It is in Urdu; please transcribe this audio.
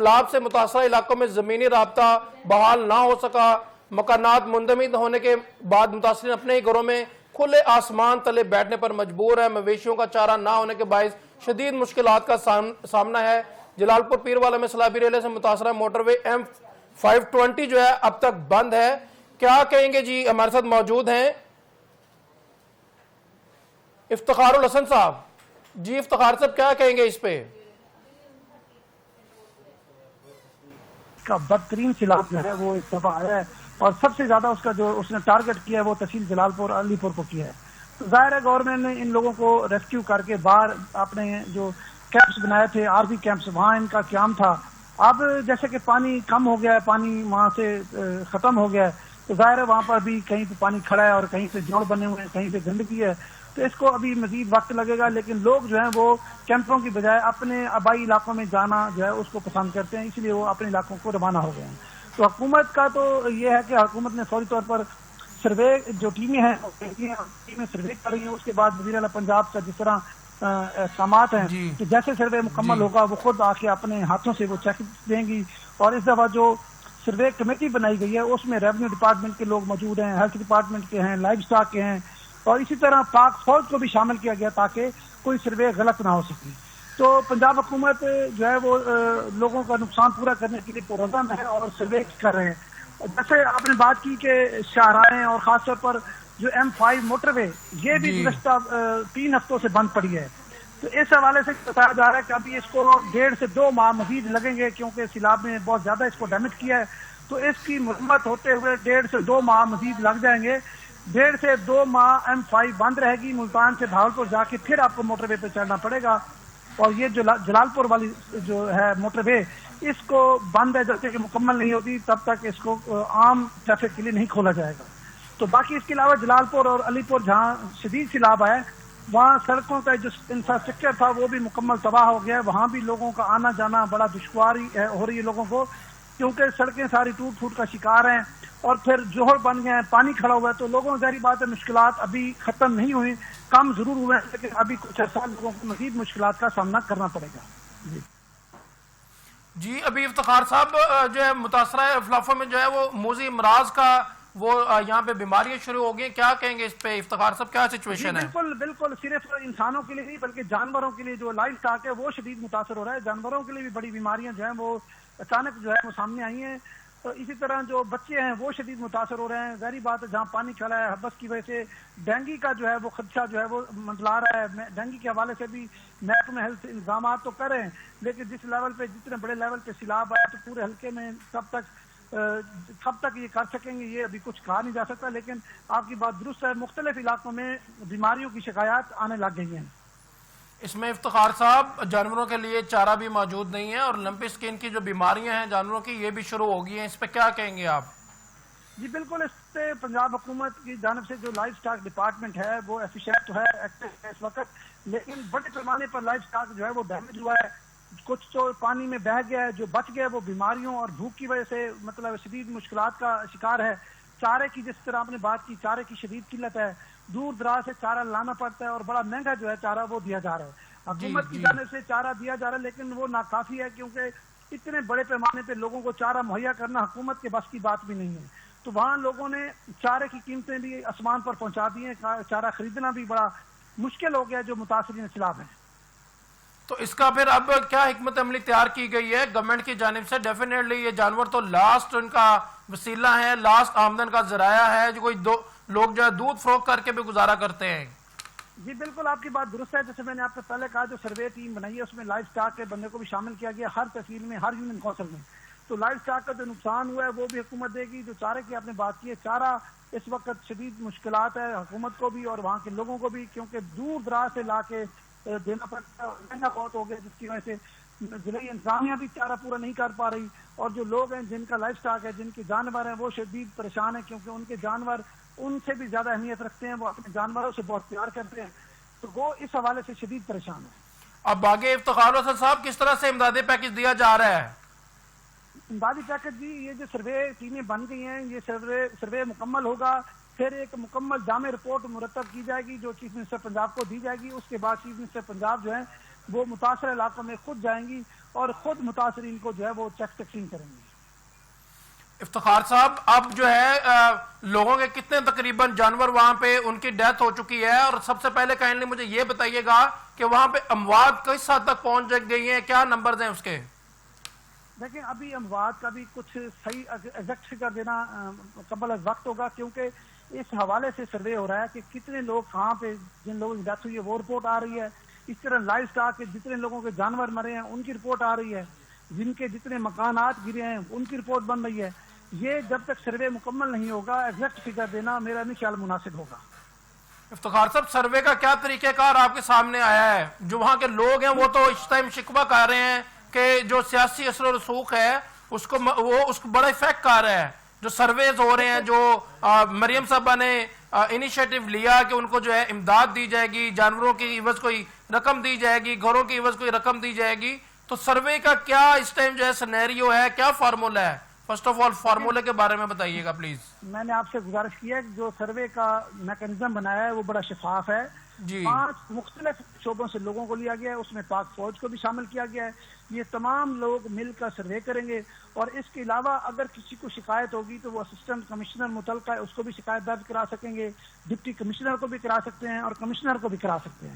سیلاب سے متاثرہ علاقوں میں زمینی رابطہ بحال نہ ہو سکا، مکانات منہدم ہونے کے بعد متاثرین اپنے ہی گھروں میں کھلے آسمان تلے بیٹھنے پر مجبور ہے۔ مویشیوں کا چارہ نہ ہونے کے باعث شدید مشکلات کا سامنا ہے۔ جلال پور پیر والا میں سیلابی ریلے سے متاثرہ موٹر وے M520 جو ہے اب تک بند ہے۔ کیا کہیں گے جی؟ ہمارے ساتھ موجود ہیں افتخار الحسن صاحب۔ جی افتخار صاحب کیا کہیں گے اس پہ؟ کا بدترین سیلاب جو ہے وہ اس دفعہ آیا ہے اور سب سے زیادہ اس نے ٹارگٹ کیا ہے وہ تحصیل جلال پور علی پور کو کیا ہے۔ تو ظاہر ہے گورنمنٹ نے ان لوگوں کو ریسکیو کر کے باہر اپنے جو کیمپس بنائے تھے آرمی کیمپس، وہاں ان کا قیام تھا۔ اب جیسے کہ پانی کم ہو گیا ہے، پانی وہاں سے ختم ہو گیا ہے، تو ظاہر ہے وہاں پر بھی کہیں پہ پانی کھڑا ہے اور کہیں پہ جوڑ بنے ہوئے ہیں، کہیں پہ گندگی ہے، تو اس کو ابھی مزید وقت لگے گا۔ لیکن لوگ جو ہیں وہ کیمپوں کی بجائے اپنے آبائی علاقوں میں جانا جو ہے اس کو پسند کرتے ہیں، اس لیے وہ اپنے علاقوں کو روانہ ہو گئے ہیں۔ تو حکومت کا تو یہ ہے کہ حکومت نے فوری طور پر سروے جو ٹیمیں ہیں سروے کر رہی ہیں، اس کے بعد وزیر اعلیٰ پنجاب کا جس طرح احکامات ہیں کہ جیسے سروے مکمل ہوگا وہ خود آ کے اپنے ہاتھوں سے وہ چیک دیں گی۔ اور اس دفعہ جو سروے کمیٹی بنائی گئی ہے اس میں ریونیو ڈپارٹمنٹ کے لوگ موجود ہیں، ہیلتھ ڈپارٹمنٹ کے ہیں، لائف اسٹاک کے ہیں، اور اسی طرح پاک فوج کو بھی شامل کیا گیا تاکہ کوئی سروے غلط نہ ہو سکے۔ تو پنجاب حکومت جو ہے وہ لوگوں کا نقصان پورا کرنے کے لیے پرعزم ہے اور سروے کر رہے ہیں۔ جیسے آپ نے بات کی کہ شاہراہیں اور خاص طور پر جو M5 موٹر وے یہ بھی گزشتہ 3 ہفتوں سے بند پڑی ہے، تو اس حوالے سے بتایا جا رہا ہے کہ ابھی اس کو 1.5 سے 2 ماہ مزید لگیں گے، کیونکہ سیلاب نے بہت زیادہ اس کو ڈیمیج کیا ہے۔ تو اس کی مرمت ہوتے ہوئے 1.5 سے 2 ماہ مزید لگ جائیں گے۔ 1.5 سے 2 ماہ M5 بند رہے گی، ملتان سے بھاولپور جا کے پھر آپ کو موٹر وے پہ چڑھنا پڑے گا۔ اور یہ جو جلال پور والی جو ہے موٹر وے اس کو بند ہے، جب تک کہ مکمل نہیں ہوتی تب تک اس کو عام ٹریفک کے لیے نہیں کھولا جائے گا۔ تو باقی اس کے علاوہ جلال پور اور علی پور جہاں شدید سیلاب آئے وہاں سڑکوں کا جو انفراسٹرکچر تھا وہ بھی مکمل تباہ ہو گیا ہے، وہاں بھی لوگوں کا آنا جانا بڑا دشواری ہو رہی ہے لوگوں کو، کیونکہ سڑکیں ساری ٹوٹ پھوٹ کا شکار ہیں اور پھر جوہر بن گئے ہیں، پانی کھڑا ہوا ہے۔ تو لوگوں ظاہری بات ہے مشکلات ابھی ختم نہیں ہوئی، کم ضرور ہوئے ہیں، لیکن ابھی کچھ عرصہ لوگوں کو مزید مشکلات کا سامنا کرنا پڑے گا۔ جی ابھی افتخار صاحب جو ہے متاثرہ علاقوں میں جو ہے وہ موذی امراض کا وہ یہاں پہ بیماریاں شروع ہو گئی، کیا کہیں گے اس پہ افتخار صاحب؟ کیا سچویشن ہے؟ بالکل صرف انسانوں کے لیے نہیں بلکہ جانوروں کے لیے جو لائف اسٹاک ہے وہ شدید متاثر ہو رہا ہے۔ جانوروں کے لیے بھی بڑی بیماریاں جو ہیں وہ اچانک جو ہے وہ سامنے آئی ہیں۔ تو اسی طرح جو بچے ہیں وہ شدید متاثر ہو رہے ہیں۔ ظاہری بات ہے جہاں پانی کھڑا ہے حبس کی وجہ سے ڈینگی کا جو ہے وہ خدشہ جو ہے وہ منڈلا رہا ہے۔ ڈینگی کے حوالے سے بھی محکمہ ہیلتھ انتظامات تو کر رہے ہیں، لیکن جس لیول پہ جتنے بڑے لیول پہ سیلاب آیا تو پورے حلقے میں کب تک یہ کر سکیں گے یہ ابھی کچھ کہا نہیں جا سکتا۔ لیکن آپ کی بات درست ہے، مختلف علاقوں میں بیماریوں کی شکایات آنے لگ گئی ہیں۔ اس میں افتخار صاحب جانوروں کے لیے چارہ بھی موجود نہیں ہے اور لمپی سکن کی جو بیماریاں ہیں جانوروں کی یہ بھی شروع ہو گئی ہیں، اس پہ کیا کہیں گے آپ؟ جی بالکل، اس پہ پنجاب حکومت کی جانب سے جو لائف سٹاک ڈپارٹمنٹ ہے وہ ایفیشینٹ تو ہے ایکٹیو ہے اس وقت، لیکن بڑے پیمانے پر لائف سٹاک جو ہے وہ ڈیمیج ہوا ہے۔ کچھ تو پانی میں بہہ گیا ہے، جو بچ گیا وہ بیماریوں اور بھوک کی وجہ سے مطلب شدید مشکلات کا شکار ہے۔ چارے کی جس طرح آپ نے بات کی، چارے کی شدید قلت ہے، دور دراز سے چارہ لانا پڑتا ہے اور بڑا مہنگا جو ہے چارہ وہ دیا جا رہا ہے۔ حکومت کی جانب سے چارہ دیا جا رہا ہے لیکن وہ ناکافی ہے، کیونکہ اتنے بڑے پیمانے پہ لوگوں کو چارہ مہیا کرنا حکومت کے بس کی بات بھی نہیں ہے۔ تو وہاں لوگوں نے چارے کی قیمتیں بھی آسمان پر پہنچا دی ہیں، چارہ خریدنا بھی بڑا مشکل ہو گیا جو متاثرین سیلاب ہیں۔ تو اس کا پھر اب کیا حکمت عملی تیار کی گئی ہے گورنمنٹ کی جانب سے؟ ڈیفینیٹلی یہ جانور تو لاسٹ ان کا وسیلہ ہے، لاسٹ آمدن کا ذرائع ہے، جو کوئی لوگ جو ہے دودھ فروخت کر کے بھی گزارا کرتے ہیں۔ جی بالکل آپ کی بات درست ہے، جیسے میں نے آپ سے پہلے کہا جو سروے ٹیم بنائی ہے اس میں لائف سٹاک کے بندے کو بھی شامل کیا گیا ہر تحصیل میں، ہر یونین کونسل میں۔ تو لائف سٹاک کا جو نقصان ہوا ہے وہ بھی حکومت دے گی۔ جو چارے کی آپ نے بات کی ہے، چارہ اس وقت شدید مشکلات ہے حکومت کو بھی اور وہاں کے لوگوں کو بھی، کیونکہ دور دراز سے لا کے دینا پڑتا ہے، مہنگا بہت ہو گیا، جس کی وجہ سے ضلعی انتظامیہ بھی چارہ پورا نہیں کر پا رہی، اور جو لوگ ہیں جن کا لائف سٹاک ہے، جن کے جانور ہیں وہ شدید پریشان ہیں، کیونکہ ان کے جانور ان سے بھی زیادہ اہمیت رکھتے ہیں، وہ اپنے جانوروں سے بہت پیار کرتے ہیں، تو وہ اس حوالے سے شدید پریشان ہے۔ اب آگے افتخار حسن صاحب کس طرح سے امدادی پیکج دیا جا رہا ہے؟ امدادی پیکج جی یہ جو سروے ٹیمیں بن گئی ہیں، یہ سروے مکمل ہوگا، پھر ایک مکمل جامع رپورٹ مرتب کی جائے گی جو چیف منسٹر پنجاب کو دی جائے گی۔ اس کے بعد چیف منسٹر پنجاب جو ہیں وہ متاثرہ علاقوں میں خود جائیں گی اور خود متاثرین کو جو ہے وہ چیک تقسیم کریں گے. افتخار صاحب، اب جو ہے لوگوں کے کتنے تقریباً جانور وہاں پہ ان کی ڈیتھ ہو چکی ہے، اور سب سے پہلے کائنڈلی مجھے یہ بتائیے گا کہ وہاں پہ اموات کس حد تک پہنچ گئی ہیں، کیا نمبرز ہیں اس کے؟ دیکھیں ابھی اموات کا بھی کچھ صحیح ایگزیکٹ فگر دینا قبل از وقت ہوگا، کیونکہ اس حوالے سے سروے ہو رہا ہے کہ کتنے لوگ کہاں پہ جن لوگوں کی ڈیتھ ہوئی ہے وہ رپورٹ آ رہی ہے. اس طرح لائف سٹاک کے جتنے لوگوں کے جانور مرے ہیں ان کی رپورٹ آ رہی ہے، جن کے جتنے مکانات گرے ہیں ان کی رپورٹ بن رہی ہے. یہ جب تک سروے مکمل نہیں ہوگا ایگزیکٹ فگر دینا میرا نہیں خیال مناسب ہوگا. افتخار صاحب، سروے کا کیا طریقہ کار آپ کے سامنے آیا ہے؟ جو وہاں کے لوگ ہیں وہ تو اس ٹائم شکوہ کر رہے ہیں کہ جو سیاسی اثر و رسوخ ہے اس کو بڑا افیکٹ کر رہا ہے. جو سرویز ہو رہے ہیں، جو مریم صاحبہ نے انیشیٹو لیا کہ ان کو جو ہے امداد دی جائے گی، جانوروں کی عوض کوئی رقم دی جائے گی، گھروں کی عوض کوئی رقم دی جائے گی، تو سروے کا کیا اس ٹائم جو ہے سینیریو ہے، کیا فارمولہ ہے؟ فرسٹ آف آل فارمولے کے بارے میں بتائیے گا پلیز. میں نے آپ سے گزارش کی ہے کہ جو سروے کا میکانزم بنایا ہے وہ بڑا شفاف ہے. جی 5 مختلف شعبوں سے لوگوں کو لیا گیا ہے، اس میں پاک فوج کو بھی شامل کیا گیا ہے. یہ تمام لوگ مل کر سروے کریں گے، اور اس کے علاوہ اگر کسی کو شکایت ہوگی تو وہ اسسٹنٹ کمشنر متعلقہ ہے اس کو بھی شکایت درج کرا سکیں گے، ڈپٹی کمشنر کو بھی کرا سکتے ہیں اور کمشنر کو بھی کرا سکتے ہیں.